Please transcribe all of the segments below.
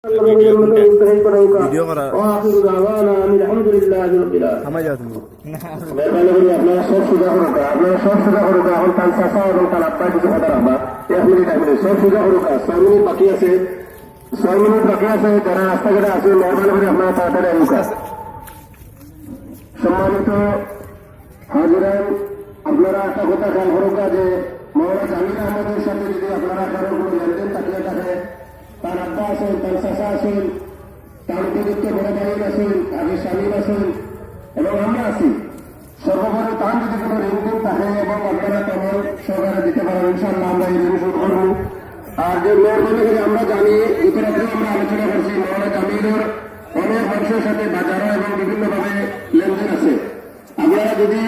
Video করা থামাই যাও তুমি আপনারা সব সুবিধা করুক এখন তার চাষা এবং তার আত্মায় কিছু কথা রাখবা 1 মিনিট সব সুবিধা করুক 6 মিনিট বাকি আছে যারা রাস্তাঘাটে আছে মেহরবানি করে আপনারা তাড়াতাড়ি আসুক। সম্মানিত হাজিরান, আপনারা একটা কথা খেয়াল করুক যে মৌলানা জামিল আহমদের সাথে যদি আপনারা কারো কোনো লেনদেন থাকলে থাকে, তার আব্বা আছেন, তার চাষা আছেন, তার উপযুক্ত বড় ভাই আছেন, আগে স্বামীর আছেন এবং আমরা আছি, সর্বোপরি তার যদি কোনো লেনদেন থাকে এবং আপনারা তেমন সহকারে দিতে পারেন, ইনশাআল্লাহ আমরা এই ঋণ শোধ করবো। আর যে মেহরবানি করে আমরা জানি, ইতিমধ্যে আমরা আলোচনা করছি, মৌলানা জামিলের অনেক মানুষের সাথে বাজারে এবং বিভিন্নভাবে লেনদেন আছে। আপনারা যদি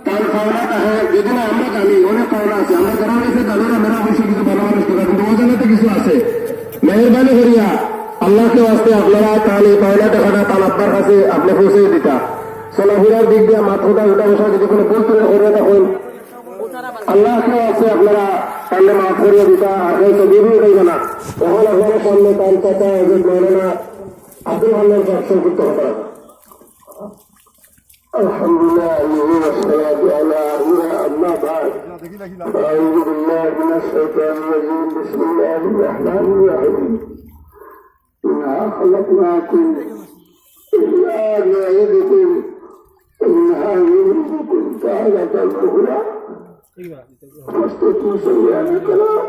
কাল পাওনা থাকে, যদি না আমরা জানি অনেক পাওনা আছে, আমরা যারা রয়েছে জানি না, মেরা অবশ্যই কিছু ভালো মানুষ থাকা, কিন্তু অজানাতে কিছু আছে। মেহরবানি করিয়া আল্লাহকে আসতে আপনারা তাহলে পাওনা টাকাটা তার আব্বার কাছে আপনি পৌঁছে দিতা। চলাফেরার দিক দিয়ে মাত্রটা ওটা বসা যদি কোনো বলতে করে তখন আল্লাহকে আছে আপনারা তাহলে মাফ করিয়ে দিতা। আর হয়তো বিধি হইবে না, তখন আপনারা সামনে তার কথা মৌলানা আব্দুল আল্লাহ সংযুক্ত হতে হবে। আলহামদুলিল্লাহ أما بعد أعوذ بالله من الشيطان الرجيم بسم الله الرحمن الرحيم إنا خلقناكم إلا نعيدكم إنها يريدكم فعلة الأخرى فاستطيعوا سيئا كلام